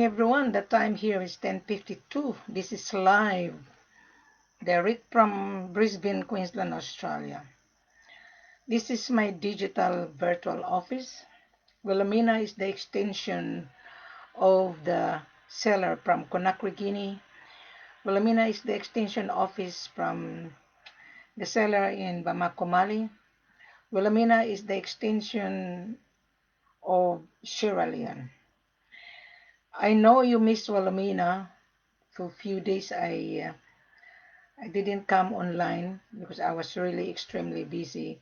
morning, everyone. The time here is 10:52. This is live, direct from Brisbane, Queensland, Australia. This is my digital virtual office. Wilhelmina is the extension of the seller from Conakry, Guinea. Wilhelmina is the extension office from the seller in Bamako, Mali. Wilhelmina is the extension of Sierra Leone. I know you miss Wilhelmina. For a few days I didn't come online because I was really extremely busy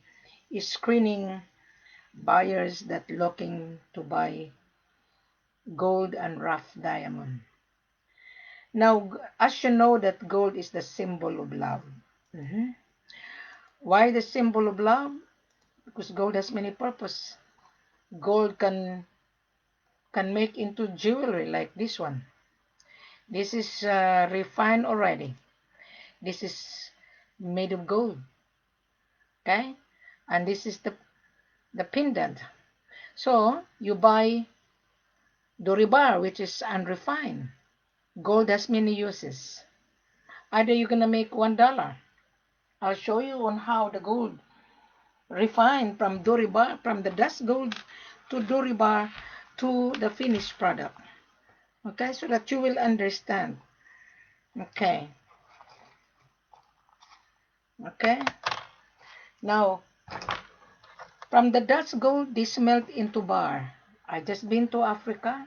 screening buyers that looking to buy gold and rough diamond. Now, as you know that gold is the symbol of love. Why the symbol of love? Because gold has many purposes. Gold can make into jewelry like this one. This is refined already. This is made of gold. Okay? And this is the pendant. So you buy Dore bar, which is unrefined. Gold has many uses. Either you're gonna make $1. I'll show you on how the gold refined from Dore bar, from the dust gold to Dore bar to the finished product. Okay, so that you will understand. Okay. Now, from the dust gold, this melt into bar. I just been to Africa.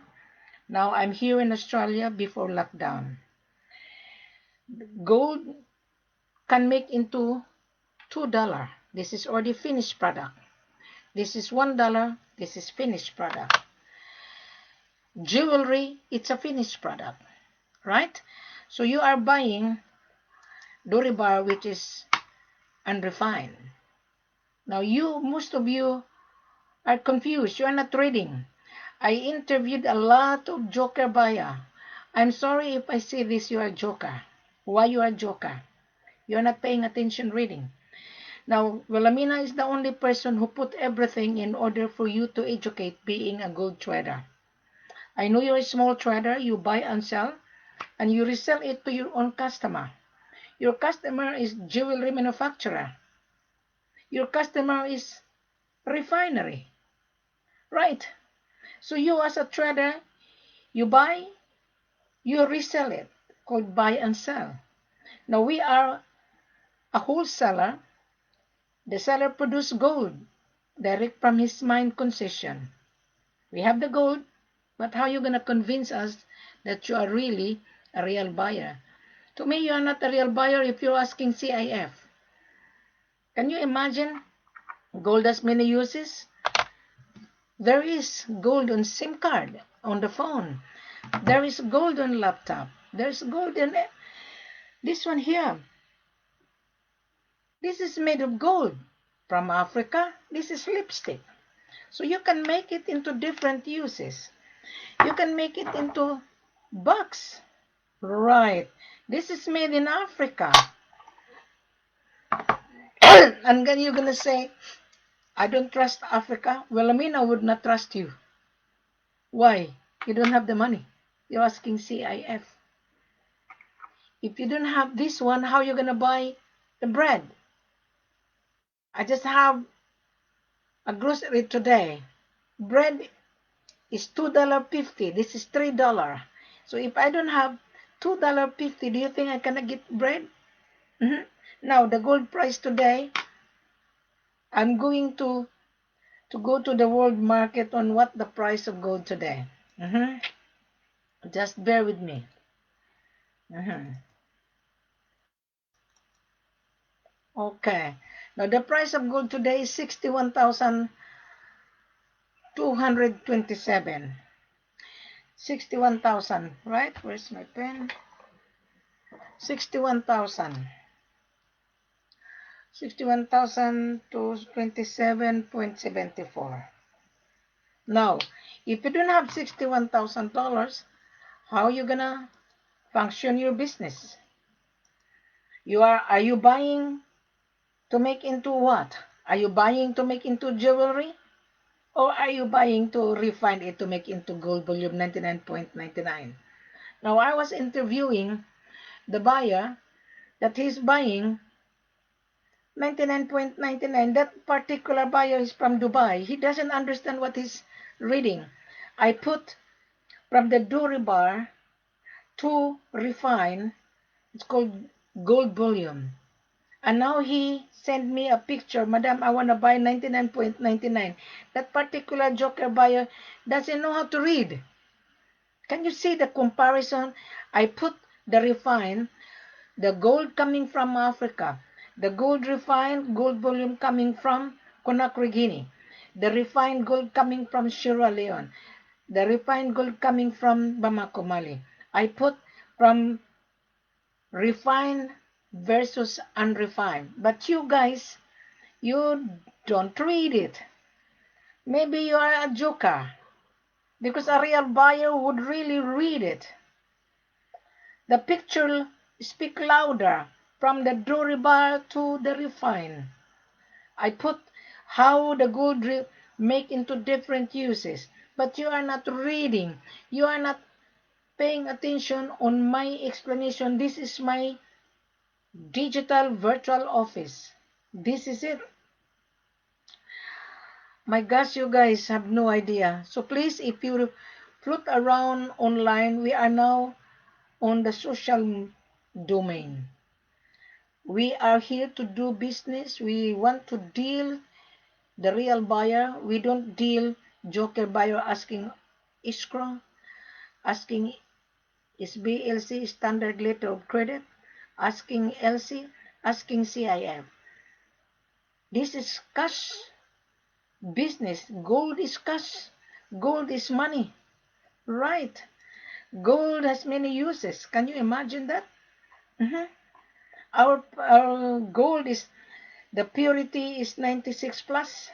Now I'm here in Australia before lockdown. Gold can make into $2. This is already finished product. This is $1. This is finished product. Jewelry, it's a finished product, right? So you are buying Dore bar, which is unrefined. Now most of you are confused. You are not reading. I interviewed a lot of joker buyer. I'm sorry if I say this, you are joker. Why you are joker? You are not paying attention reading. Now, Wilhelmina is the only person who put everything in order for you to educate being a gold trader. I know you're a small trader. You buy and sell, and you resell it to your own customer. Your customer is jewelry manufacturer. Your customer is refinery, right? So you as a trader, you buy, you resell it, called buy and sell. Now we are a wholesaler. The seller produces gold direct from his mine concession. We have the gold, but how are you going to convince us that you are really a real buyer? To me, you are not a real buyer if you're asking CIF. Can you imagine? Gold has many uses. There is gold on SIM card, on the phone. There is gold on laptop. There's gold in this one here. This is made of gold. From Africa, this is lipstick. So you can make it into different uses. You can make it into box. Right. This is made in Africa. And then you're going to say, I don't trust Africa. Well, I would not trust you. Why? You don't have the money. You're asking CIF. If you don't have this one, how are you going to buy the bread? I just have a grocery today. Bread is $2.50. This is $3. So if I don't have $2.50, do you think I can get bread? Now, the gold price today, I'm going to go to the world market on what the price of gold today. Just bear with me. Okay. Now, the price of gold today is 61,227. 61,000, right? Where's my pen? 61,000. 61,227.74. Now, if you don't have $61,000, how are you gonna function your business? Are you buying to make into what? Are you buying to make into jewelry? Or are you buying to refine it to make into gold bullion 99.99? Now, I was interviewing the buyer that he's buying 99.99. That particular buyer is from Dubai. He doesn't understand what he's reading. I put from the Dore bar to refine. It's called gold bullion. And now he sent me a picture. Madam, I want to buy 99.99. That particular joker buyer doesn't know how to read. Can you see the comparison? I put the refine, the gold coming from Africa, the gold refined gold bullion coming from Conakry, Guinea, the refined gold coming from Sierra Leone, the refined gold coming from Bamako, Mali. I put from refined versus unrefined. But you guys, you don't read it. Maybe you are a joker because a real buyer would really read it. The picture speak louder from the Dore bar to the refine. I put how the gold make into different uses, but you are not reading. You are not paying attention on my explanation. This is my digital virtual office. This is it. My gosh, you guys have no idea. So please, if you float around online, we are now on the social domain. We are here to do business. We want to deal the real buyer. We don't deal joker buyer asking escrow, asking SBLC standard letter of credit, asking LC, asking CIF. This is cash business. Gold is cash. Gold is money. Right. Gold has many uses. Can you imagine that? Our gold is, the purity is 96 plus.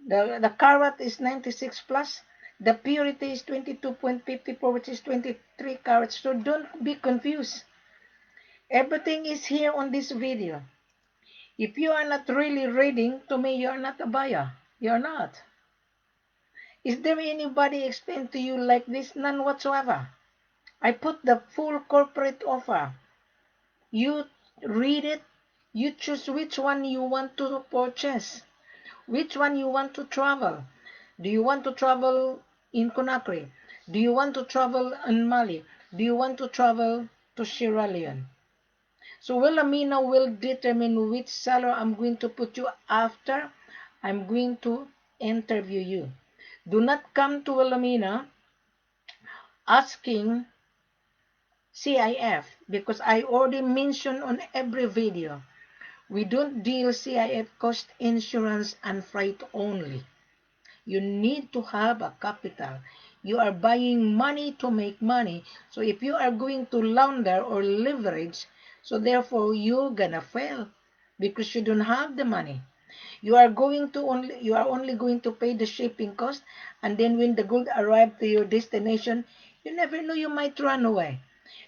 The carat is 96 plus. The purity is 22.54, which is 23 carats. So don't be confused. Everything is here on this video. If you are not really reading, to me, you are not a buyer. You're not. Is there anybody explain to you like this? None whatsoever. I put the full corporate offer. You read it. You choose which one you want to purchase. Which one you want to travel. Do you want to travel in Conakry? Do you want to travel in Mali? Do you want to travel to Sierra Leone? So Wilhelmina will determine which seller I'm going to put you after I'm going to interview you. Do not come to Wilhelmina asking CIF because I already mentioned on every video. We don't deal CIF cost insurance and freight only. You need to have a capital. You are buying money to make money. So if you are going to launder or leverage, so therefore you're gonna fail because you don't have the money. You are only going to pay the shipping cost, and then when the gold arrives to your destination, you never know, you might run away.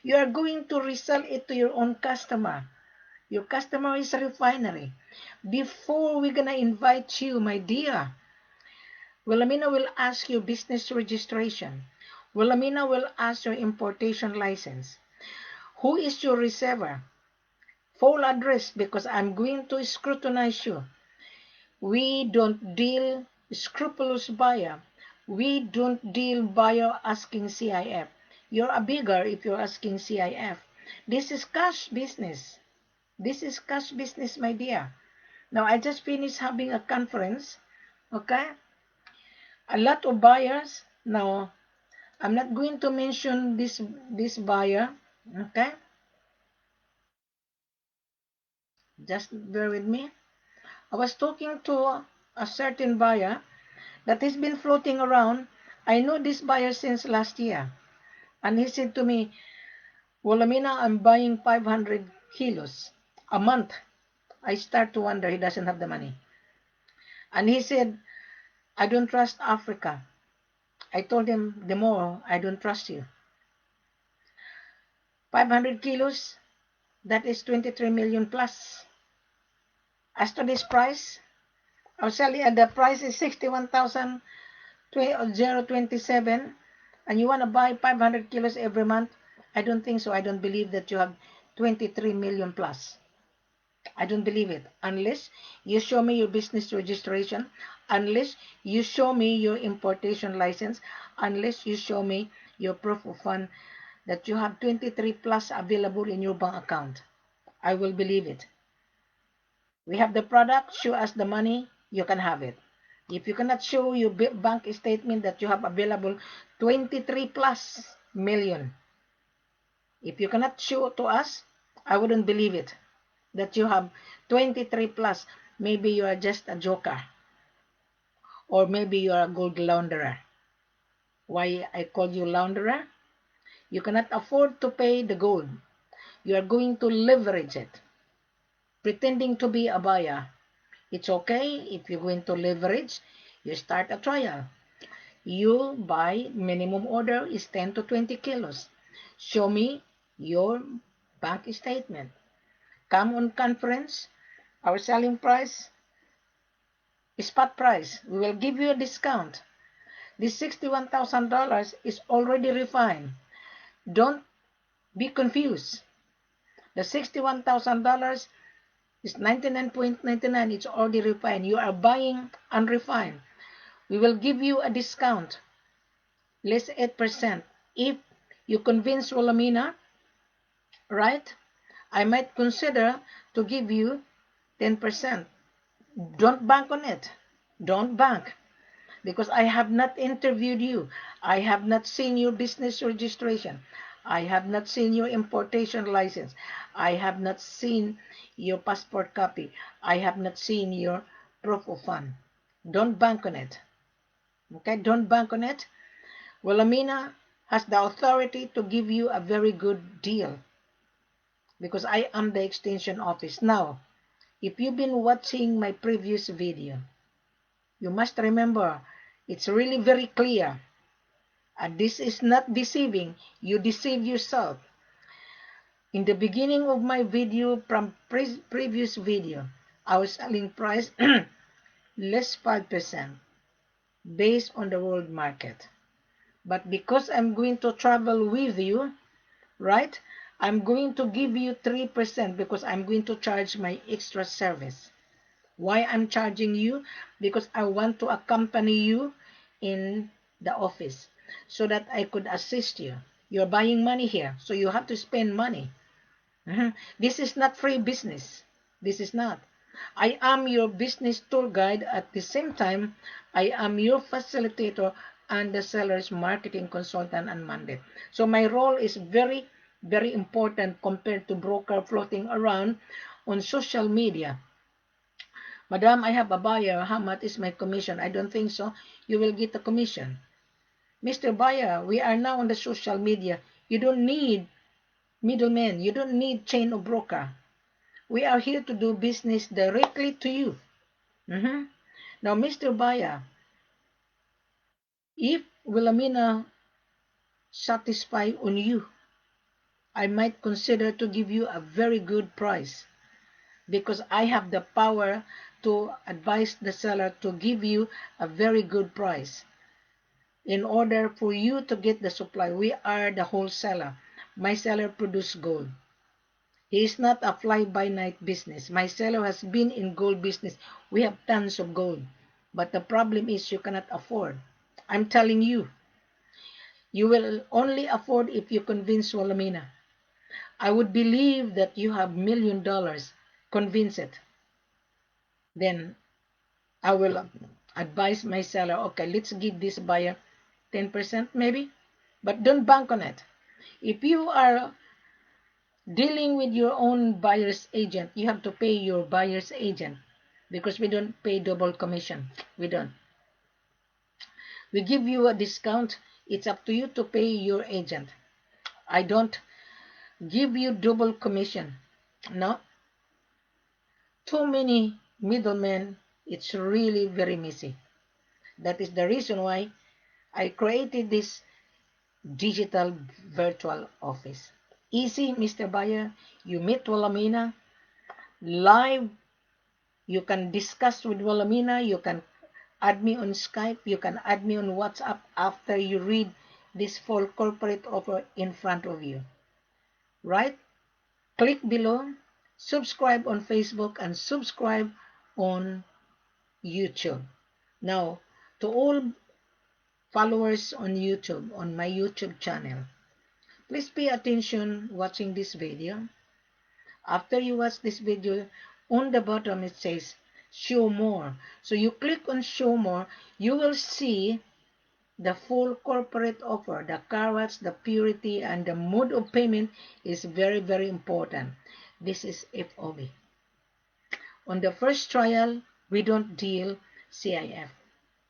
You are going to resell it to your own customer. Your customer is a refinery. Before we're gonna invite you, my dear, Wilhelmina will ask you business registration. Wilhelmina will ask your importation license. Who is your receiver? Full address, because I'm going to scrutinize you. We don't deal scrupulous buyer. We don't deal buyer asking CIF. You're a bigger if you're asking CIF. This is cash business. This is cash business, my dear. Now, I just finished having a conference. Okay? A lot of buyers. Now, I'm not going to mention this buyer. Okay? Just bear with me. I was talking to a certain buyer that has been floating around. I know this buyer since last year. And he said to me, Wilhelmina, I'm buying 500 kilos a month. I start to wonder he doesn't have the money. And he said, I don't trust Africa. I told him, the more, I don't trust you. 500 kilos, that is 23 million plus. As to this price, I'll sell it, and the price is 61,027, and you want to buy 500 kilos every month. I don't think so. I don't believe that you have 23 million plus. I don't believe it unless you show me your business registration, unless you show me your importation license, unless you show me your proof of fund that you have 23 plus available in your bank account. I will believe it. We have the product, show us the money, you can have it. If you cannot show your bank statement that you have available 23 plus million, if you cannot show to us, I wouldn't believe it that you have 23 plus. Maybe you are just a joker, or maybe you are a gold launderer. Why I call you launderer? You cannot afford to pay the gold. You are going to leverage it, pretending to be a buyer. It's okay if you're going to leverage, you start a trial. You buy, minimum order is 10 to 20 kilos. Show me your bank statement. Come on conference, our selling price is spot price. We will give you a discount. This $61,000 is already refined. Don't be confused. The $61,000 is 99.99. It's already refined. You are buying unrefined. We will give you a discount, less 8%. If you convince Wilhelmina, right, I might consider to give you 10%. Don't bank on it. Don't bank. Because I have not interviewed you. I have not seen your business registration. I have not seen your importation license. I have not seen your passport copy. I have not seen your proof of fund. Don't bank on it. Okay, don't bank on it. Wilhelmina has the authority to give you a very good deal because I am the extension office. Now, if you've been watching my previous video, you must remember it's really very clear. And this is not deceiving. You deceive yourself. In the beginning of my video from previous video, our selling price less 5% based on the world market. But because I'm going to travel with you, right? I'm going to give you 3% because I'm going to charge my extra service. Why I'm charging you? Because I want to accompany you in the office so that I could assist you. You're buying money here, so you have to spend money. This is not free business. This is not. I am your business tour guide. At the same time, I am your facilitator and the seller's marketing consultant and mandate. So my role is very, very important compared to broker floating around on social media. Madam, I have a buyer. How much is my commission? I don't think so. You will get a commission. Mr. Buyer, we are now on the social media. You don't need middlemen. You don't need chain of broker. We are here to do business directly to you. Now, Mr. Buyer, if Wilhelmina satisfy on you, I might consider to give you a very good price because I have the power to advise the seller to give you a very good price. In order for you to get the supply, we are the wholesaler. My seller produces gold. He is not a fly-by-night business. My seller has been in gold business. We have tons of gold. But the problem is you cannot afford. I'm telling you, you will only afford if you convince Wilhelmina. I would believe that you have $1 million. Convince it. Then I will advise my seller, okay, let's give this buyer 10% maybe, but don't bank on it. If you are dealing with your own buyer's agent, you have to pay your buyer's agent because we don't pay double commission. We don't. We give you a discount. It's up to you to pay your agent. I don't give you double commission. No. Too many middlemen. It's really very messy. That is the reason why I created this digital virtual office. Easy, Mr. Buyer. You meet Wilhelmina live You can discuss with Wilhelmina. You can add me on Skype. You can add me on WhatsApp after you read this full corporate offer in front of you. Right? Click below, subscribe on Facebook, and subscribe on YouTube. Now, to all followers on YouTube, on my YouTube channel, please pay attention watching this video. After you watch this video, on the bottom it says show more. So you click on show more, you will see the full corporate offer, the carats, the purity, and the mode of payment is very, very important. This is FOB. On the first trial, we don't deal CIF.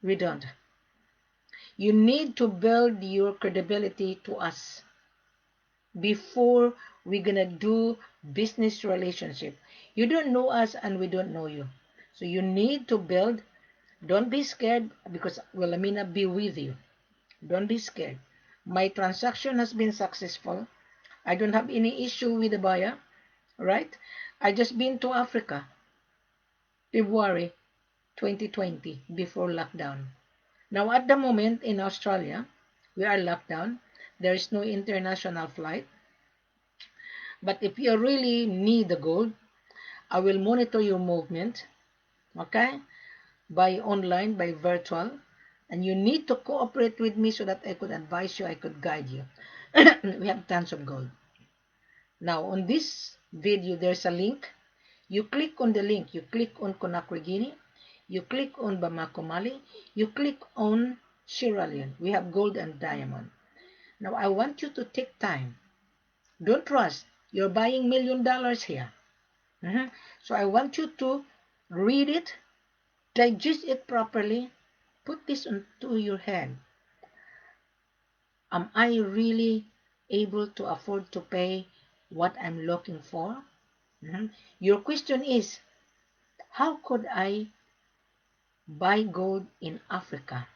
We don't. You need to build your credibility to us before we're gonna do business relationship. You don't know us and we don't know you. So you need to build. Don't be scared because Wilhelmina be with you. Don't be scared. My transaction has been successful. I don't have any issue with the buyer, right? I just been to Africa, February 2020, before lockdown. Now at the moment in Australia, we are locked down. There is no international flight. But if you really need the gold, I will monitor your movement, okay? By online, by virtual. And you need to cooperate with me so that I could advise you, I could guide you. We have tons of gold. Now, on this video, there's a link. You click on the link. You click on Conakry, Guinea. You click on Bamako, Mali. You click on Sierra Leone. We have gold and diamond. Now, I want you to take time. Don't rush. You're buying $1 million here. So I want you to read it, digest it properly, put this into your head. Am I really able to afford to pay what I'm looking for? Your question is, how could I buy gold in Africa?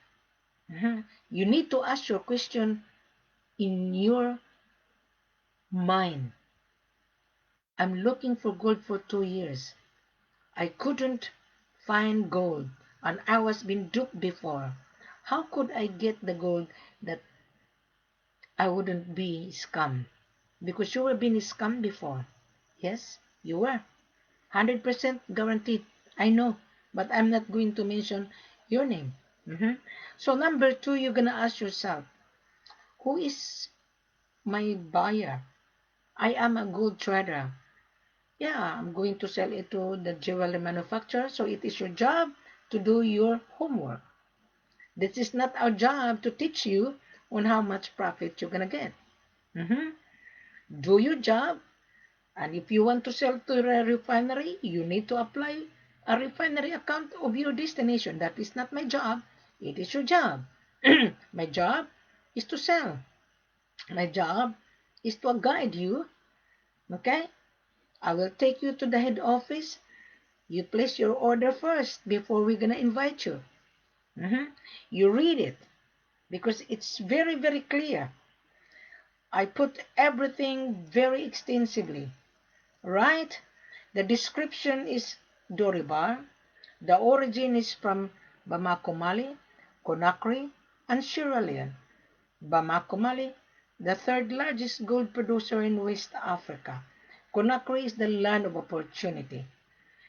You need to ask your question in your mind. I'm looking for gold for 2 years. I couldn't find gold and I was being duped before. How could I get the gold that I wouldn't be scammed? Because you were being scammed before. Yes, you were. 100% guaranteed. I know, but I'm not going to mention your name. So number 2, you're going to ask yourself, who is my buyer? I am a gold trader. Yeah, I'm going to sell it to the jewelry manufacturer. So it is your job to do your homework. This is not our job to teach you on how much profit you're going to get. Do your job. And if you want to sell to a refinery, you need to apply a refinery account of your destination. That is not my job. It is your job. My job is to sell. My job is to guide you. Okay? I will take you to the head office. You place your order first before we're going to invite you. You read it because it's very, very clear. I put everything very extensively, right? The description is Dore. The origin is from Bamako Mali, Conakry, and Sierra Leone. Bamako Mali, the third largest gold producer in West Africa. Conakry is the land of opportunity.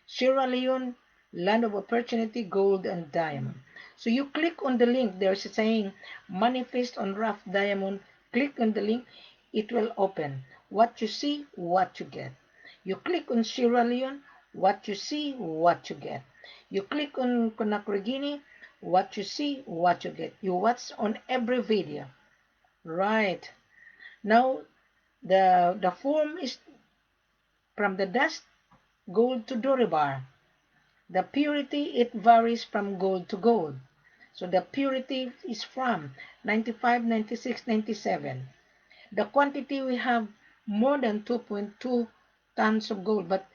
Sierra Leone, land of opportunity, gold and diamond. So you click on the link, there's a saying, manifest on rough diamond. Click on the link, it will open. What you see, what you get. You click on Sierra Leone, what you see, what you get. You click on Conakry, Guinea, what you see, what you get. You watch on every video. Right. Now, the form is from the dust, gold to Dore. The purity, it varies from gold to gold. So the purity is from 95, 96, 97. The quantity, we have more than 2.2 tons of gold, but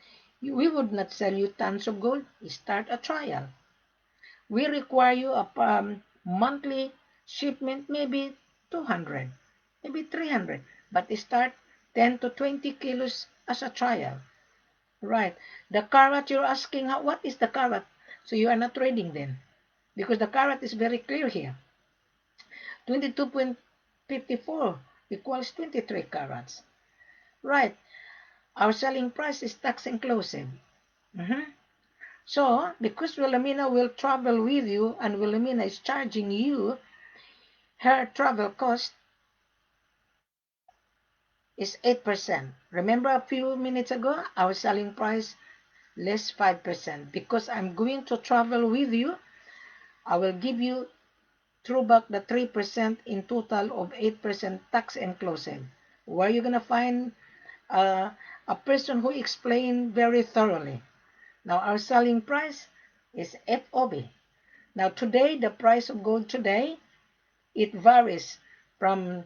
we would not sell you tons of gold. Start a trial. We require you a monthly shipment, maybe 200, maybe 300, but start 10 to 20 kilos as a trial. Right. The carat you're asking, what is the carat? So you are not trading then. Because the carat is very clear here. 22.54 equals 23 carats. Right. Our selling price is tax inclusive. So, because Wilhelmina will travel with you and Wilhelmina is charging you, her travel cost is 8%. Remember a few minutes ago, our selling price less 5%. Because I'm going to travel with you, I will give you throw back the 3% in total of 8% tax inclusive. Where you going to find a person who explained very thoroughly. Now our selling price is FOB. Now today, the price of gold today, it varies from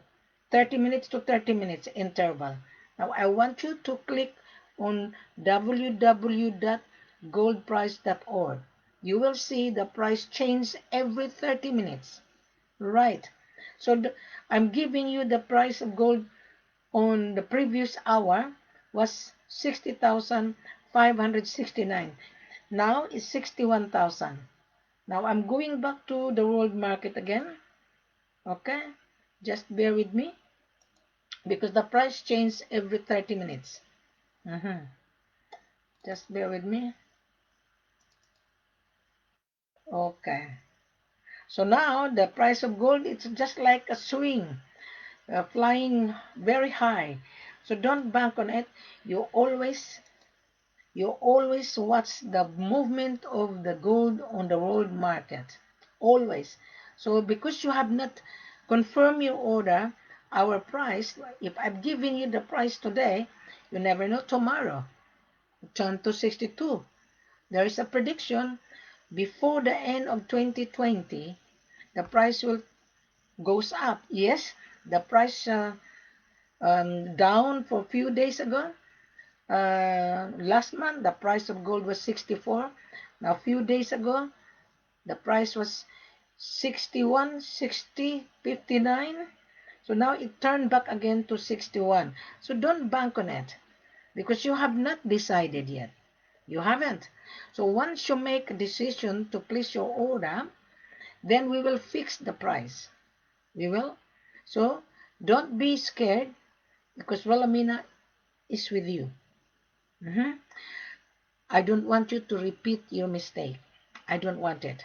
30 minutes to 30 minutes interval. Now I want you to click on www.goldprice.org. You will see the price change every 30 minutes. Right. So I'm giving you the price of gold on the previous hour was 60,569. Now it's 61,000. Now I'm going back to the world market again. Okay, just bear with me because the price changes every 30 minutes. Just bear with me. Okay, so now the price of gold, it's just like a swing, flying very high. So don't bank on it. You always watch the movement of the gold on the world market. Always. So because you have not confirmed your order, our price, if I've given you the price today, you never know tomorrow. Turn to 62. There is a prediction before the end of 2020, the price will goes up. Yes, the price down for a few days ago. Last month, the price of gold was 64. Now, a few days ago, the price was 61, 60, 59. So now it turned back again to 61. So don't bank on it because you have not decided yet. You haven't. So once you make a decision to place your order, then we will fix the price. We will. So don't be scared because Wilhelmina is with you. I don't want you to repeat your mistake. I don't want it.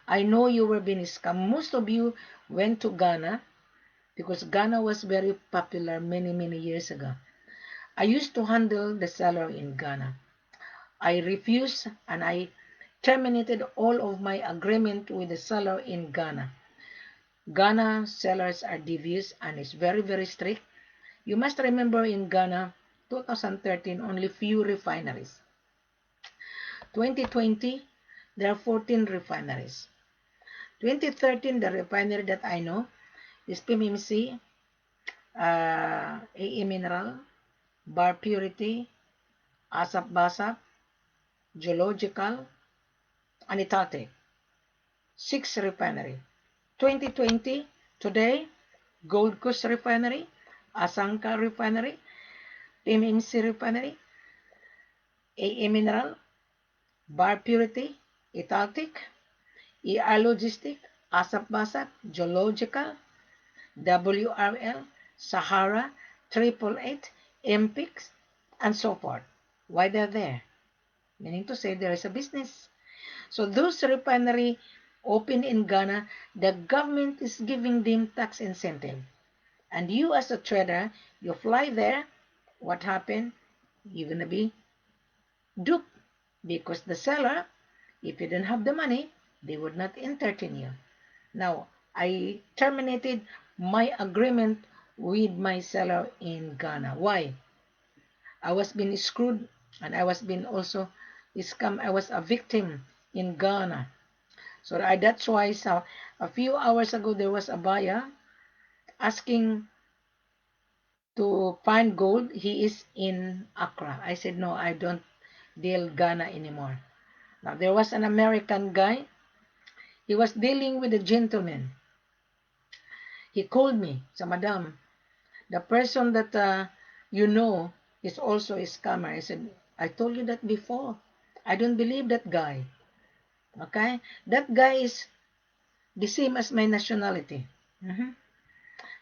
I know you were being scammed. Most of you went to Ghana because Ghana was very popular many, many years ago. I used to handle the seller in Ghana. I refused and I terminated all of my agreement with the seller in Ghana. Ghana sellers are devious and is very, very strict. You must remember in Ghana, 2013, only few refineries. 2020, there are 14 refineries. 2013, the refinery that I know is PMMC, AE Mineral, Bar Purity, Asap Basap, Geological, and Itate. 6 refinery. 2020, today, Gold Coast Refinery, Asanka Refinery, PMMC Refinery, AE Mineral, Bar Purity, Italtic, ER Logistic, Asap Basap, Geological, WRL, Sahara, 888, MPIX, and so forth. Why they're there? Meaning to say there is a business. So those refinery open in Ghana, the government is giving them tax incentive. And you as a trader, you fly there, what happened? You're going to be duped because the seller, if you didn't have the money, they would not entertain you. Now, I terminated my agreement with my seller in Ghana. Why? I was being screwed and I was being also scammed. I was a victim in Ghana. So that's why a few hours ago there was a buyer asking to find gold. He is in Accra. I said, no, I don't deal Ghana anymore. Now, there was an American guy. He was dealing with a gentleman. He called me. So, madam, the person that you know is also a scammer. I said, I told you that before. I don't believe that guy. Okay? That guy is the same as my nationality. Mhm.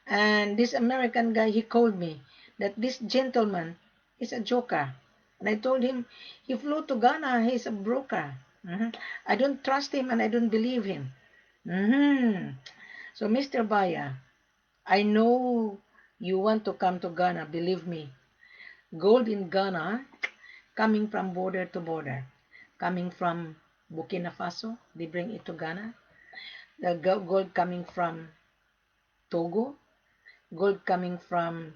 And this American guy, he called me that this gentleman is a joker. And I told him, he flew to Ghana, he's a broker. Mhm. I don't trust him and I don't believe him. Mhm. So, Mr. Baya, I know you want to come to Ghana, believe me. Gold in Ghana, coming from border to border, coming from Burkina Faso, they bring it to Ghana. The gold coming from Togo, gold coming from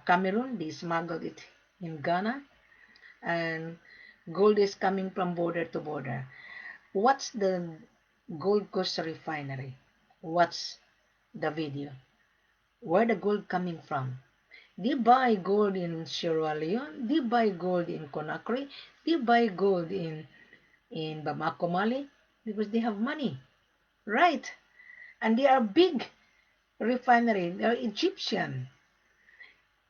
Cameroon, they smuggled it in Ghana, and gold is coming from border to border. What's the Gold Coast refinery? What's the video? Where the gold coming from? They buy gold in Sierra Leone, they buy gold in Conakry, they buy gold in Bamako Mali because they have money, right? And they are big refinery. They are Egyptian.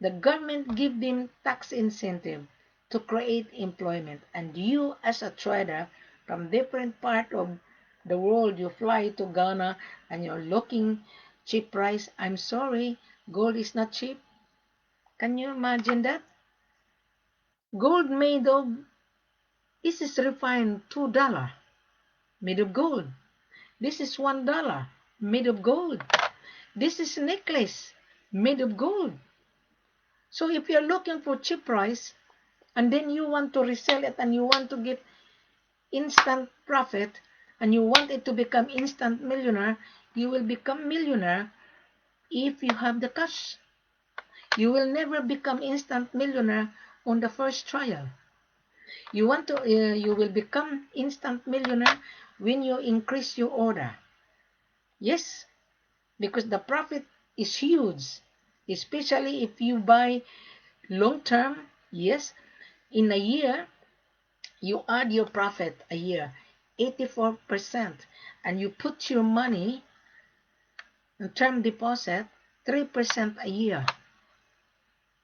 The government give them tax incentive to create employment. And you as a trader from different part of the world, you fly to Ghana and you're looking cheap price. I'm sorry, gold is not cheap. Can you imagine that? Gold made of, this is refined $2 made of gold. This is $1 made of gold. This is a necklace made of gold. So if you're looking for cheap price and then you want to resell it and you want to get instant profit and you want it to become instant millionaire, you will become millionaire if you have the cash. You will never become instant millionaire on the first trial. You will become instant millionaire when you increase your order. Yes, because the profit is huge, especially if you buy long term. Yes, in a year, you add your profit a year, 84%, and you put your money in term deposit, 3% a year.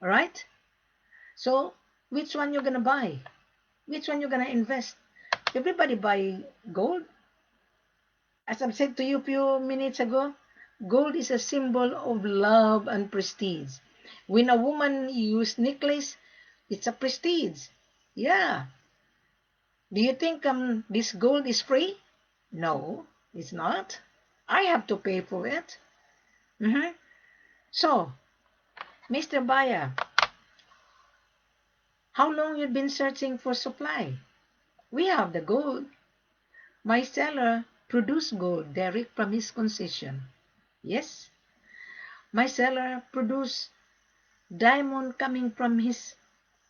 All right? So, which one you're going to buy? Which one you're going to invest? Everybody buy gold. As I've said to you a few minutes ago, gold is a symbol of love and prestige. When a woman uses necklace, it's a prestige. Yeah. Do you think this gold is free? No, it's not. I have to pay for it. So, Mr. Buyer, how long you been searching for supply? We have the gold. My seller produced gold direct from his concession. Yes, my seller produced diamond coming from his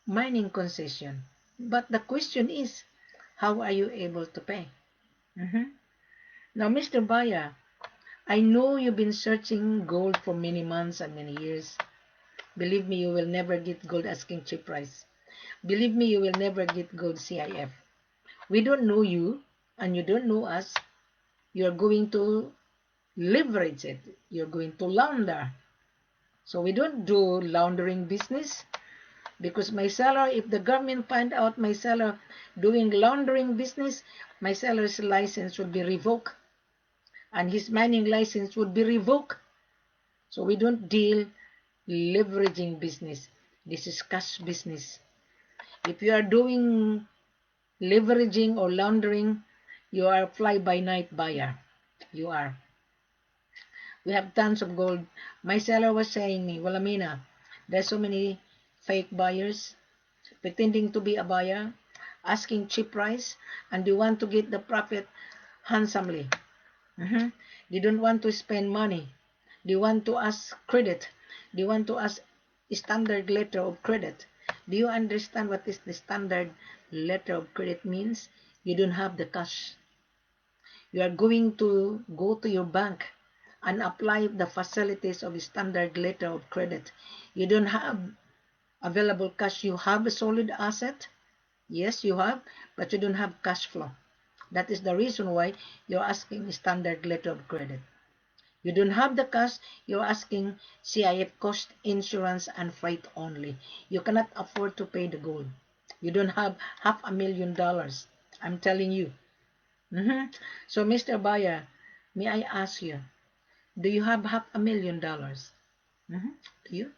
mining concession. But the question is, how are you able to pay? Now, Mr. Buyer, I know you've been searching gold for many months and many years. Believe me, you will never get gold asking cheap price. Believe me, you will never get gold CIF. We don't know you, and you don't know us. You're going to leverage it. You're going to launder. So we don't do laundering business because my seller, if the government find out my seller doing laundering business, my seller's license will be revoked and his mining license would be revoked. So we don't deal leveraging business. This is cash business. If you are doing leveraging or laundering, you are a fly-by-night buyer. You are. We have tons of gold. My seller was saying me, well, Amina, there's so many fake buyers pretending to be a buyer, asking cheap price, and they want to get the profit handsomely. They don't want to spend money. They want to ask credit. They want to ask standard letter of credit. Do you understand what is the standard letter of credit means? You don't have the cash. You are going to go to your bank and apply the facilities of a standard letter of credit. You don't have available cash. You have a solid asset. Yes, you have, but you don't have cash flow. That is the reason why you're asking a standard letter of credit. You don't have the cash, you're asking CIF cost, insurance, and freight only. You cannot afford to pay the gold. You don't have $500,000. I'm telling you. So, Mr. Buyer, may I ask you, do you have $500,000? Do you?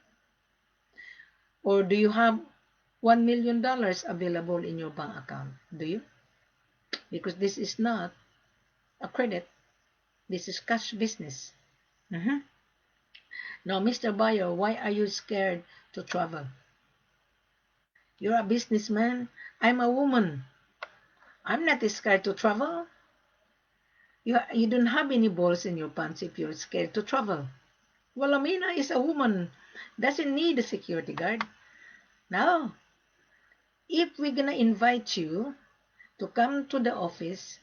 Or do you have $1 million available in your bank account? Do you? Because this is not a credit. This is cash business. Now, Mr. Buyer, why are you scared to travel? You're a businessman. I'm a woman. I'm not scared to travel. You don't have any balls in your pants if you're scared to travel. Well, Amina is a woman. Doesn't need a security guard. Now, if we're gonna invite you to come to the office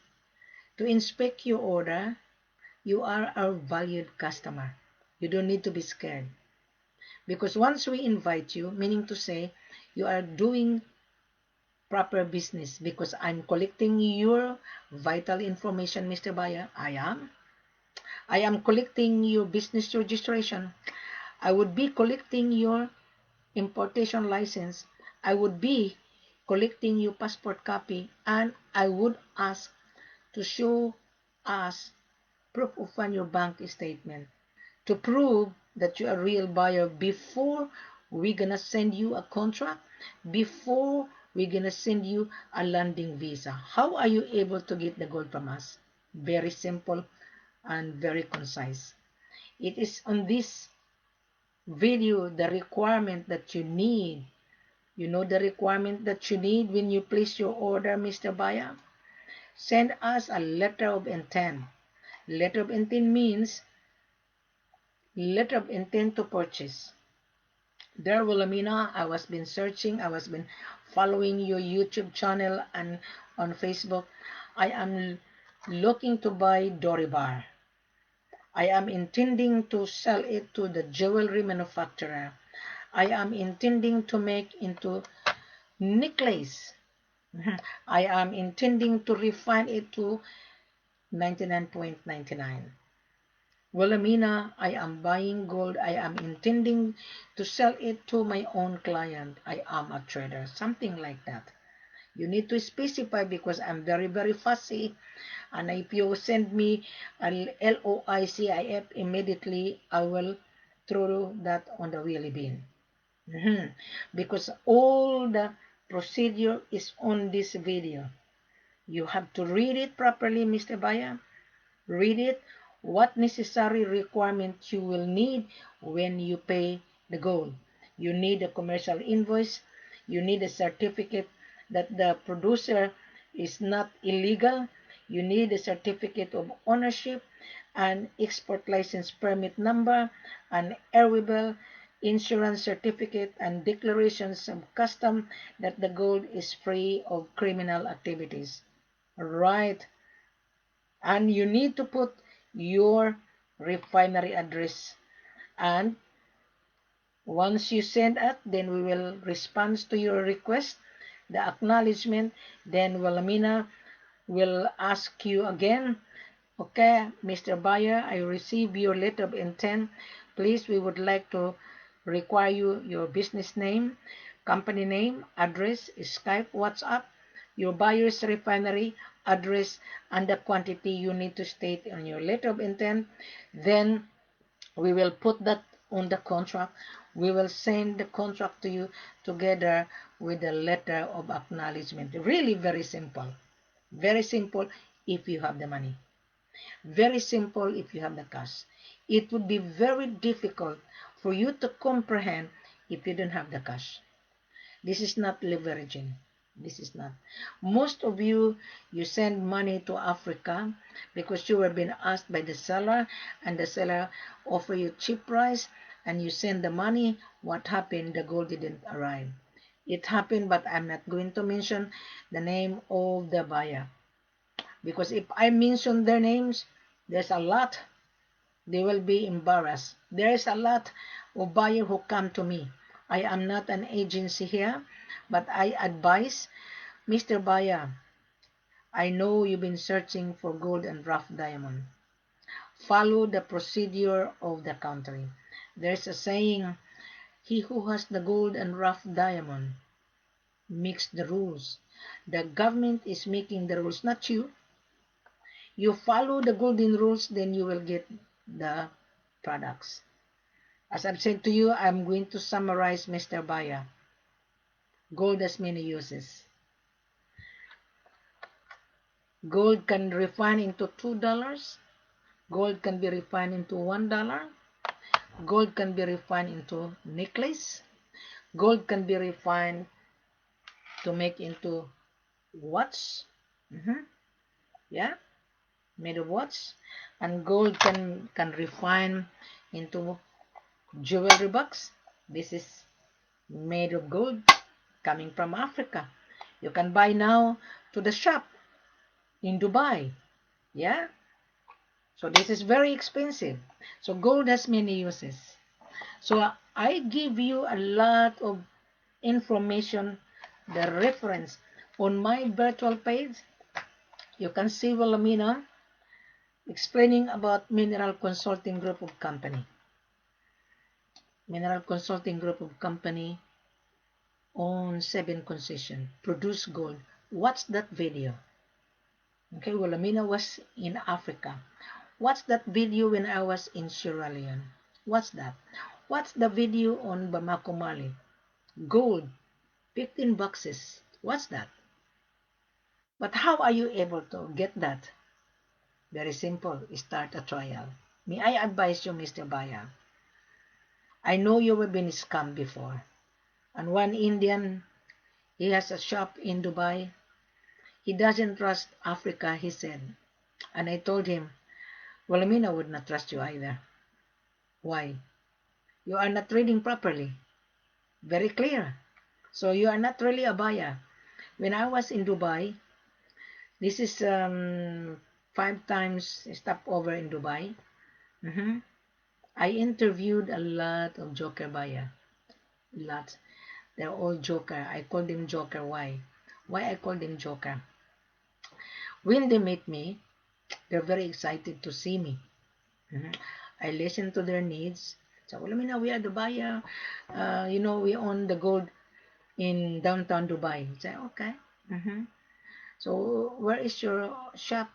to inspect your order, you are our valued customer. You don't need to be scared. Because once we invite you, meaning to say, you are doing proper business because I'm collecting your vital information, Mr. Buyer. I am collecting your business registration. I would be collecting your importation license. I would be collecting your passport copy, and I would ask to show us proof of your bank statement to prove that you're a real buyer before we're gonna send you a contract, before we're gonna send you a landing visa. How are you able to get the gold from us? Very simple and very concise. It is on this video the requirement that you need. You know the requirement that you need when you place your order, Mr. Buyer? Send us a letter of intent. Letter of intent means letter of intent to purchase. There, Wilhelmina, I was been searching, I was been following your YouTube channel and on Facebook. I am looking to buy Dore bar. I am intending to sell it to the jewelry manufacturer. I am intending to make into necklace. I am intending to refine it to 99.99. Well, Amina, I am buying gold. I am intending to sell it to my own client. I am a trader. Something like that. You need to specify because I'm very, very fussy. And if you send me a LOICIF immediately, I will throw that on the wheelie bin. Because all the procedure is on this video. You have to read it properly, Mr. Buyer. Read it. What necessary requirements you will need when you pay the gold. You need a commercial invoice. You need a certificate that the producer is not illegal. You need a certificate of ownership, an export license permit number, an airway insurance certificate, and declarations of custom that the gold is free of criminal activities. Right. And you need to put your refinery address. And once you send it, then we will respond to your request, the acknowledgement. Then Wilhelmina will ask you again, okay, Mr. Buyer, I receive your letter of intent. Please, we would like to require your business name, company name, address, Skype, WhatsApp, your buyer's refinery address, and the quantity you need to state on your letter of intent. Then we will put that on the contract. We will send the contract to you together with the letter of acknowledgement. Really very simple. Very simple if you have the money. Very simple if you have the cash. It would be very difficult for you to comprehend if you don't have the cash. This is not leveraging. This is not. Most of you, you send money to Africa because you were being asked by the seller and the seller offer you cheap price and you send the money. What happened? The gold didn't arrive. It happened, but I'm not going to mention the name of the buyer. Because if I mention their names, there's a lot. They will be embarrassed. There is a lot of buyers who come to me. I am not an agency here, but I advise, Mr. Buyer, I know you've been searching for gold and rough diamond. Follow the procedure of the country. There's a saying, he who has the gold and rough diamond makes the rules. The government is making the rules, not you. You follow the golden rules, then you will get the products. As I've said to you, I'm going to summarize, Mr. Baya. Gold has many uses. Gold can refine into $2. Gold can be refined into $1. Gold can be refined into necklace. Gold can be refined to make into watch. Yeah, made of watch. And gold can refine into jewelry box. This is made of gold coming from Africa. You can buy now to the shop in Dubai. Yeah. So this is very expensive. So gold has many uses. So I give you a lot of information, the reference on my virtual page. You can see Wilhelmina explaining about Mineral Consulting Group of Company. Mineral Consulting Group of Company owns 7 concessions, produce gold. Watch that video. Okay, Wilhelmina was in Africa. Watch that video when I was in Sierra Leone. Watch that. Watch the video on Bamako Mali. Gold, 15 boxes. Watch that. But how are you able to get that? Very simple. Start a trial. May I advise you, Mr. Baya? I know you have been scammed before. And one Indian, he has a shop in Dubai. He doesn't trust Africa, he said. And I told him, well, I would not trust you either. Why? You are not reading properly. Very clear. So you are not really a buyer. When I was in Dubai, this is 5 times stopover in Dubai. I interviewed a lot of joker buyer. Lots. They're all joker. I call them joker. Why? Why I call them joker? When they meet me, they're very excited to see me. I listen to their needs. So, well, we are the buyer. We own the gold in downtown Dubai. Say, okay. So, where is your shop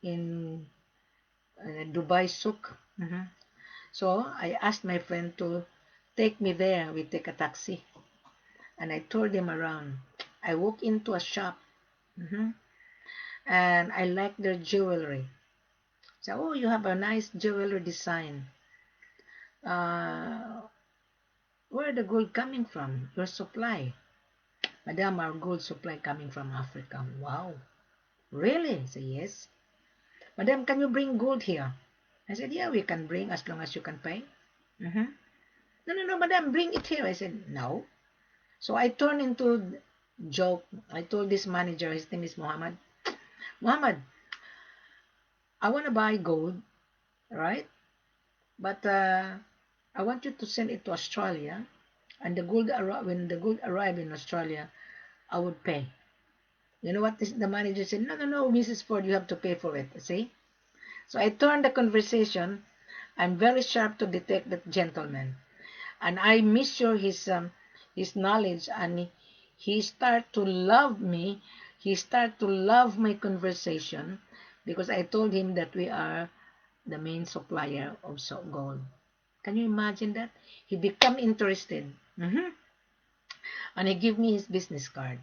in Dubai Souk? So, I asked my friend to take me there. We take a taxi. And I toured them around. I walk into a shop. And I like their jewelry. So, oh, you have a nice jewelry design. Where the gold coming from? Your supply. Madam, our gold supply coming from Africa. Wow. Really? I said, yes. Madam, can you bring gold here? I said, yeah, we can bring as long as you can pay. No, madam, bring it here. I said, no. So I turned into joke. I told this manager, his name is Muhammad. Muhammad, I want to buy gold, right? But I want you to send it to Australia. And when the gold arrived in Australia, I would pay. You know what the manager said? No, Mrs. Ford, you have to pay for it. See? So I turned the conversation. I'm very sharp to detect that gentleman. And I measure his knowledge, and he start to love me. He start to love my conversation because I told him that we are the main supplier of gold. Can you imagine that? He become interested. And he gave me his business card.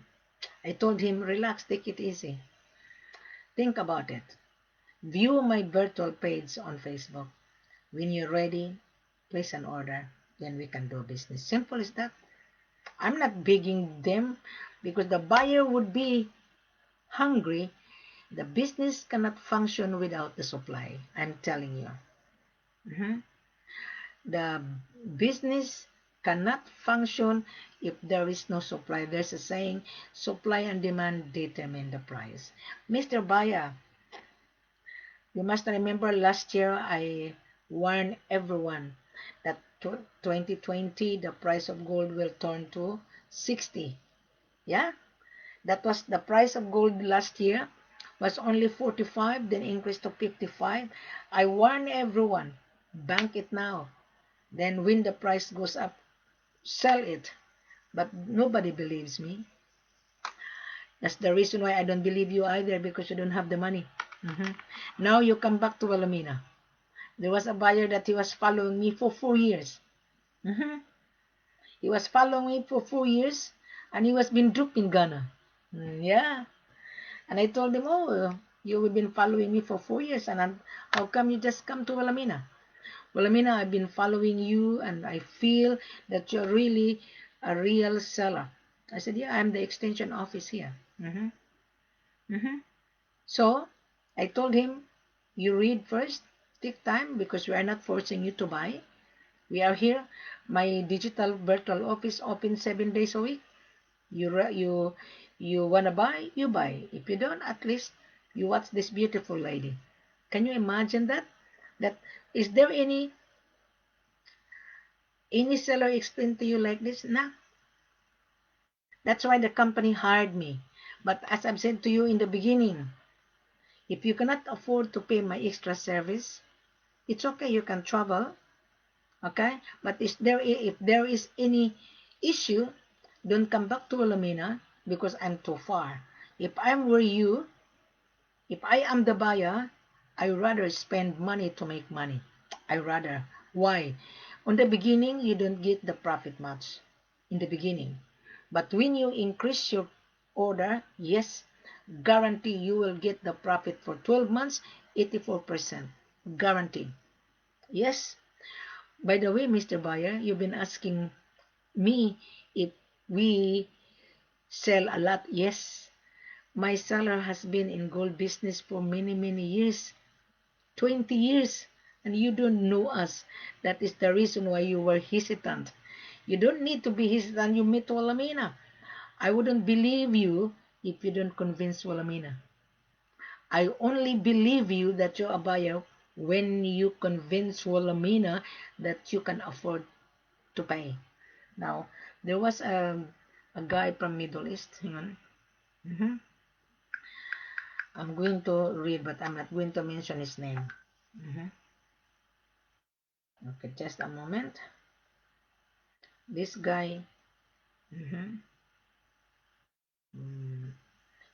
I told him, relax, take it easy. Think about it. View my virtual page on Facebook. When you're ready, place an order. Then we can do business. Simple as that. I'm not begging them because the buyer would be hungry. The business cannot function without the supply. I'm telling you. The business cannot function if there is no supply. There's a saying, supply and demand determine the price. Mr. Baya, you must remember last year I warned everyone that 2020 the price of gold will turn to 60. Yeah? That was the price of gold last year was only 45, then increased to 55. I warn everyone, bank it now. Then when the price goes up, sell it. But nobody believes me. That's the reason why I don't believe you either, because you don't have the money. Now you come back to Wilhelmina. There was a buyer that he was following me for 4 years. He was following me for 4 years, and he was been duped in Ghana. Yeah. And I told him, oh, you've been following me for 4 years, and how come you just come to Wilhelmina? Wilhelmina, I've been following you, and I feel that you're really a real seller. I said, yeah, I'm the extension office here. So I told him, you read first, take time, because we are not forcing you to buy. We are here. My digital virtual office open 7 days a week. You wanna buy, you buy. If you don't, at least you watch this beautiful lady. Can you imagine that? That is there any seller explain to you like this? Nah. That's why the company hired me. But as I've said to you in the beginning, if you cannot afford to pay my extra service, it's okay, you can travel. Okay? But if there is any issue, don't come back to Wilhelmina because I'm too far. If I'm where you, if I am the buyer, I rather spend money to make money. I rather. Why? On the beginning, you don't get the profit much in the beginning. But when you increase your order, yes, guarantee you will get the profit for 12 months, 84%. Guarantee. Yes. By the way, Mr. Buyer, you've been asking me if we sell a lot. Yes. My seller has been in gold business for many, many years. 20 years. And you don't know us. That is the reason why you were hesitant. You don't need to be hesitant. You meet Walamina. I wouldn't believe you if you don't convince Walamina. I only believe you that you're a buyer when you convince Walamina that you can afford to pay. Now, there was a guy from Middle East. Hang on. I'm going to read, but I'm not going to mention his name. Okay, just a moment. This guy,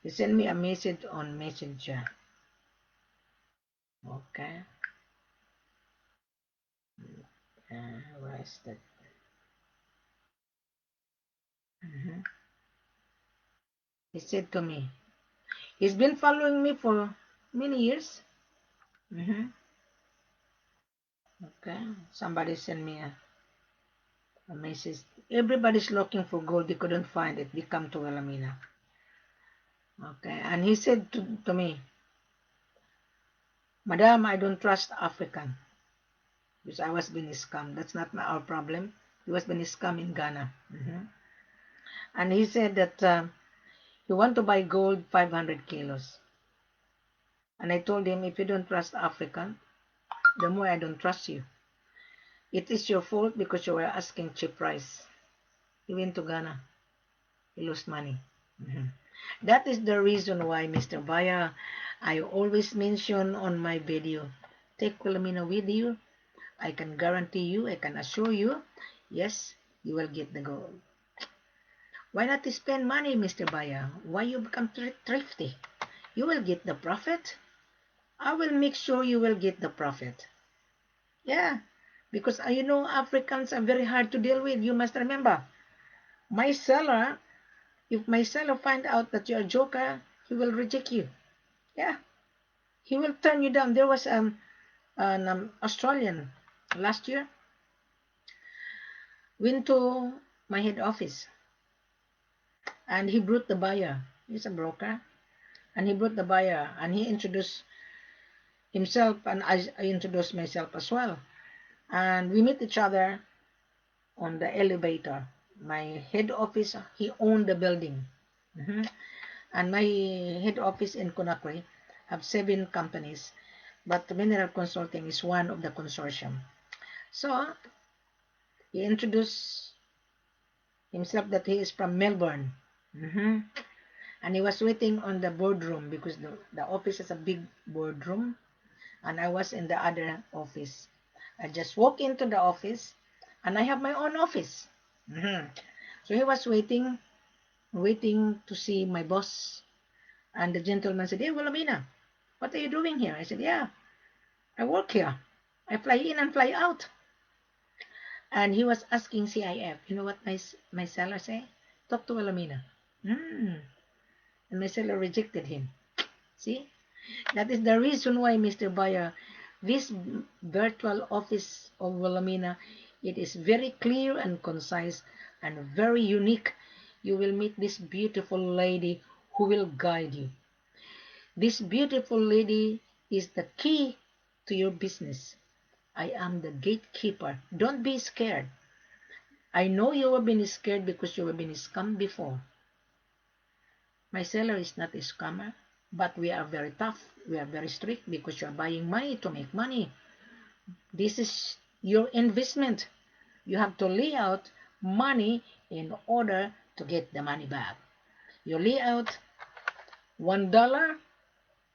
he sent me a message on Messenger. Okay. Where is that? He said to me, he's been following me for many years. Okay. Somebody sent me a message. Everybody's looking for gold. They couldn't find it. They come to Wilhelmina. Okay. And he said to me, Madam, I don't trust African. Because I was being scammed. That's not our problem. He was being scammed in Ghana. And he said that you want to buy gold 500 kilos. And I told him, if you don't trust African, the more I don't trust you. It is your fault because you were asking cheap price. He went to Ghana. He lost money. That is the reason why, Mr. Baya, I always mention on my video, take Wilhelmina with you. I can guarantee you, I can assure you, yes, you will get the gold. Why not spend money, Mr. Baya? Why you become thrifty? You will get the profit. I will make sure you will get the profit. Yeah, because you know Africans are very hard to deal with. You must remember, my seller, if my seller find out that you're a joker, he will reject you. Yeah, he will turn you down. There was an Australian last year went to my head office, and he brought the buyer. He's a broker, and he brought the buyer, and he introduced himself, and I introduced myself as well. And we meet each other on the elevator. My head office, he owned the building. And my head office in Conakry have 7 companies, but Mineral Consulting is one of the consortium. So he introduced himself that he is from Melbourne. And he was waiting on the boardroom because the office is a big boardroom, and I was in the other office. I just walked into the office, and I have my own office. So he was waiting waiting to see my boss. And the gentleman said, "Hey, Wilhelmina, what are you doing here?" I said, "Yeah, I work here. I fly in and fly out." And he was asking CIF. You know what my seller say? "Talk to Wilhelmina." And my seller rejected him. See? That is the reason why, Mr. Buyer, this virtual office of Wilhelmina, it is very clear and concise and very unique. You will meet this beautiful lady who will guide you. This beautiful lady is the key to your business. I am the gatekeeper. Don't be scared. I know you have been scared because you have been scammed before. My seller is not a scammer, but we are very tough. We are very strict because you are buying money to make money. This is your investment. You have to lay out money in order to get the money back. You lay out $1,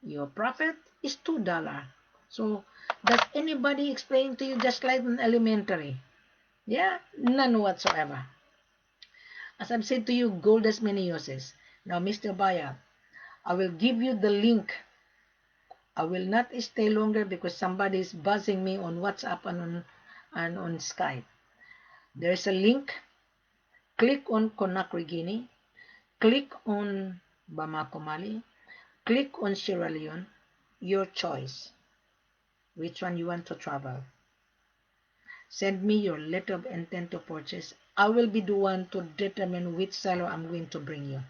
your profit is $2. So does anybody explain to you just like an elementary? Yeah, none whatsoever. As I've said to you, gold has many uses. Now, Mr. Buyer, I will give you the link. I will not stay longer because somebody is buzzing me on WhatsApp and on Skype. There is a link. Click on Conakry, Guinea. Click on Bamako, Mali. Click on Sierra Leone. Your choice. Which one you want to travel. Send me your letter of intent to purchase. I will be the one to determine which seller I'm going to bring you.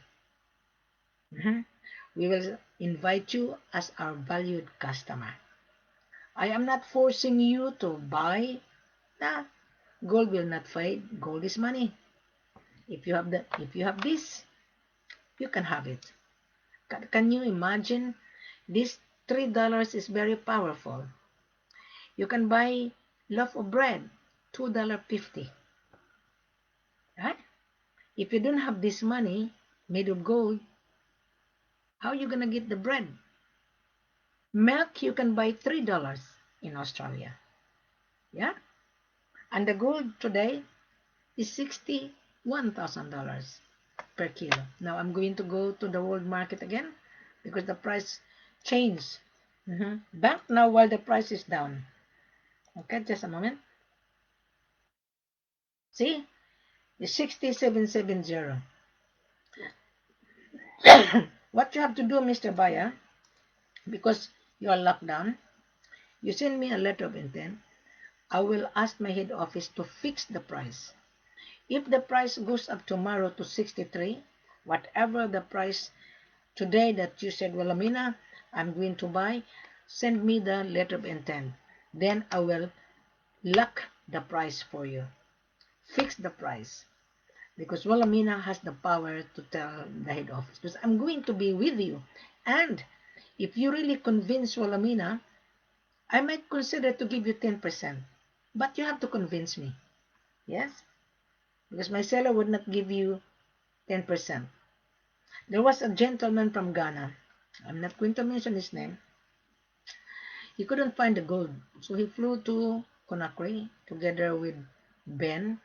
We will invite you as our valued customer. I am not forcing you to buy. Nah, gold will not fade. Gold is money. If you have this, you can have it. Can you imagine? This $3 is very powerful. You can buy loaf of bread, $2.50. Right? If you don't have this money made of gold, how are you gonna get the bread? Milk you can buy $3 in Australia. Yeah? And the gold today is $61,000 per kilo. Now I'm going to go to the world market again because the price changed. Back now while the price is down. Okay, just a moment. See? It's 6770. What you have to do, Mr. Buyer, because you are locked down, you send me a letter of intent. I will ask my head office to fix the price. If the price goes up tomorrow to 63, whatever the price today that you said, well, Amina, I'm going to buy, send me the letter of intent. Then I will lock the price for you. Fix the price. Because Wilhelmina has the power to tell the head office. Because I'm going to be with you. And if you really convince Wilhelmina, I might consider to give you 10%. But you have to convince me. Yes? Because my seller would not give you 10%. There was a gentleman from Ghana. I'm not going to mention his name. He couldn't find the gold. So he flew to Conakry together with Ben.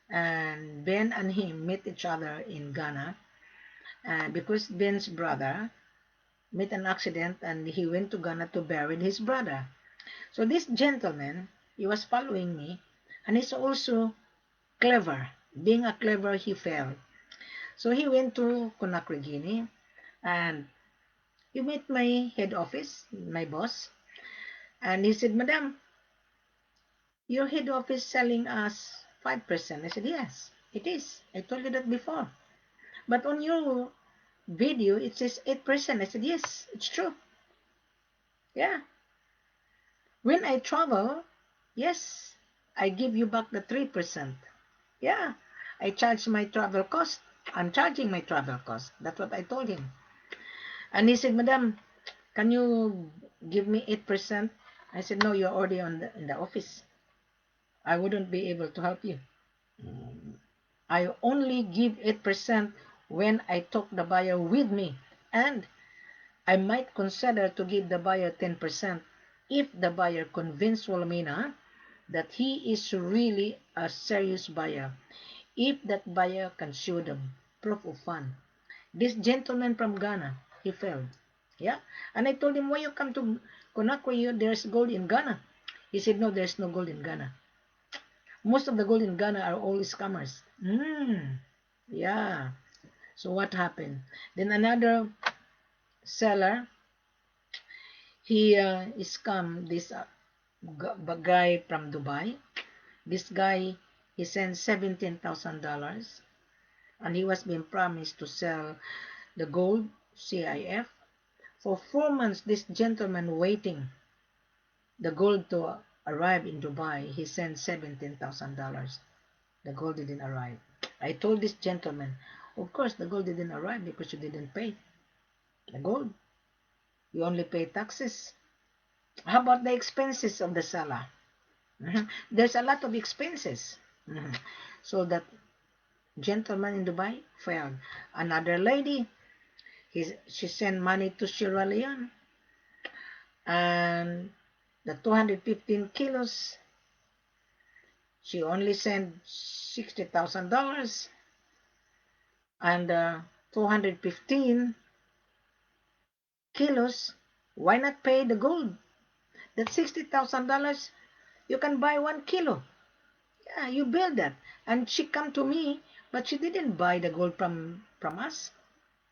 And Ben and him met each other in Ghana. Because Ben's brother met an accident and he went to Ghana to bury his brother. So this gentleman, he was following me. And he's also clever. Being a clever, he fell. So he went to Conakry, Guinea, and he met my head office, my boss, and he said, Madam, your head office selling us 5%. I said, yes, it is. I told you that before. But on your video, it says 8%. I said, yes, it's true. Yeah. When I travel, yes, I give you back the 3%. Yeah. I charge my travel cost. I'm charging my travel cost. That's what I told him. And he said, Madam, can you give me 8%? I said, no, you're already in the office. I wouldn't be able to help you. I only give 8% when I talk the buyer with me. And I might consider to give the buyer 10% if the buyer convinced Wilhelmina that he is really a serious buyer. If that buyer can show the proof of fund. This gentleman from Ghana, he failed. Yeah. And I told him, why you come to Conakry? There's gold in Ghana. He said, no, there's no gold in Ghana. Most of the gold in Ghana are all scammers. Yeah. So what happened? Then another seller, he scammed this guy from Dubai. This guy, he sent $17,000, and he was being promised to sell the gold, CIF. For 4 months, this gentleman waiting the gold to arrive in Dubai. He sent $17,000. The gold didn't arrive. I told this gentleman, of course, the gold didn't arrive because you didn't pay the gold. You only pay taxes. How about the expenses of the seller? There's a lot of expenses. So that gentleman in Dubai failed. Another lady, she sent money to Sierra Leone, and the 215 kilos, she only sent $60,000, and 215 kilos, why not pay the gold? That $60,000, you can buy 1 kilo. Yeah, you build that. And she come to me, but she didn't buy the gold from us.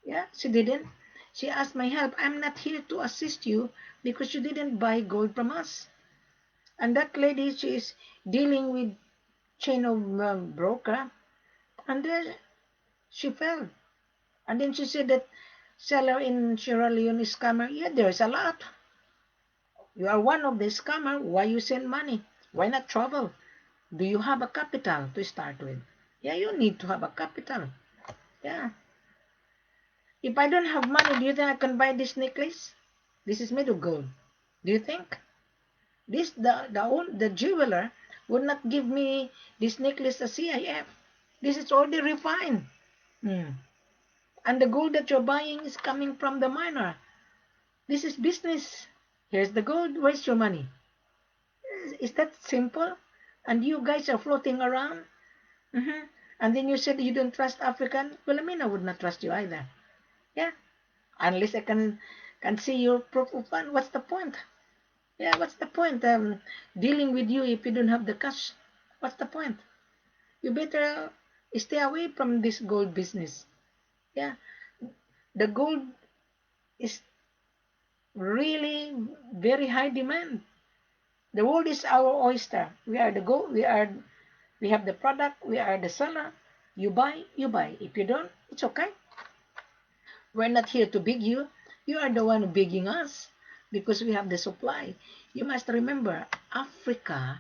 Yeah, she didn't. She asked my help. I'm not here to assist you because you didn't buy gold from us. And that lady, she is dealing with chain of broker, and then she fell. And then she said that seller in Sierra Leone is scammer. Yeah, there's a lot. You are one of the scammer. Why you send money? Why not travel? Do you have a capital to start with? Yeah, you need to have a capital. Yeah. If I don't have money, do you think I can buy this necklace? This is made of gold. Do you think? The jeweler would not give me this necklace as CIF. This is already refined. And the gold that you're buying is coming from the miner. This is business. Here's the gold. Where's your money? Is that simple? And you guys are floating around. And then you said you don't trust African. Well, I mean, I would not trust you either. Yeah. Unless I can see your proof of fund. What's the point? Yeah, what's the point? Dealing with you if you don't have the cash. What's the point? You better stay away from this gold business. Yeah. The gold is really very high demand. The world is our oyster. We are the gold. We have the product. We are the seller. You buy, you buy. If you don't, it's okay. We're not here to beg you. You are the one begging us because we have the supply. You must remember, Africa,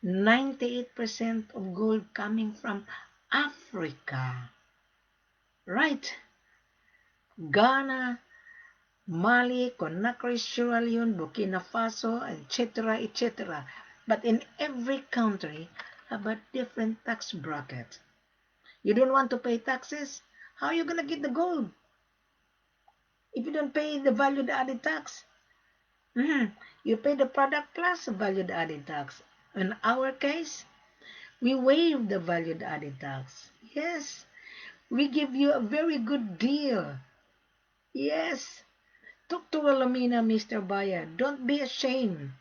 98% of gold coming from Africa. Right? Ghana, Mali, Conakry, Sierra Leone, Burkina Faso, etc., etc. But in every country, have a different tax bracket. You don't want to pay taxes? How are you going to get the gold? If you don't pay the value added tax, you pay the product plus value added tax. In our case, we waive the value added tax. Yes, we give you a very good deal. Yes, talk to Wilhelmina, Mr. Buyer. Don't be ashamed.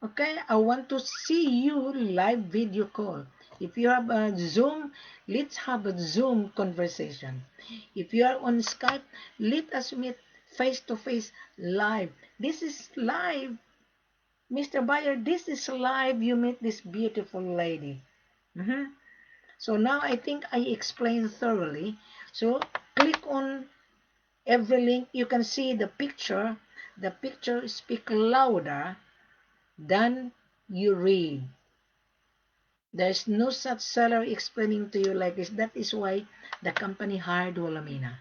Okay, I want to see you live video call. If you have a Zoom, let's have a Zoom conversation. If you are on Skype, let us meet face to face live. This is live. Mr. Buyer, this is live. You meet this beautiful lady. So now I think I explained thoroughly. So click on every link. You can see the picture. The picture speaks louder than you read. There's no such seller explaining to you like this. That is why the company hired Wilhelmina.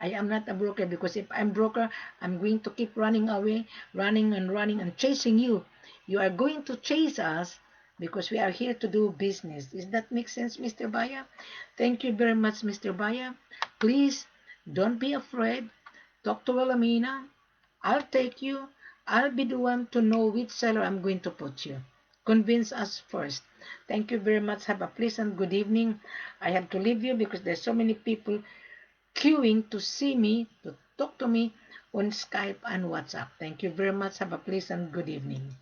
I am not a broker because if I'm broker, I'm going to keep running away, running and chasing you. You are going to chase us because we are here to do business. Does that make sense, Mr. Baya? Thank you very much, Mr. Baya. Please don't be afraid. Talk to Wilhelmina. I'll take you. I'll be the one to know which seller I'm going to put you. Convince us first. Thank you very much. Have a pleasant good evening. I have to leave you because there's so many people queuing to see me, to talk to me on Skype and WhatsApp. Thank you very much. Have a pleasant good evening.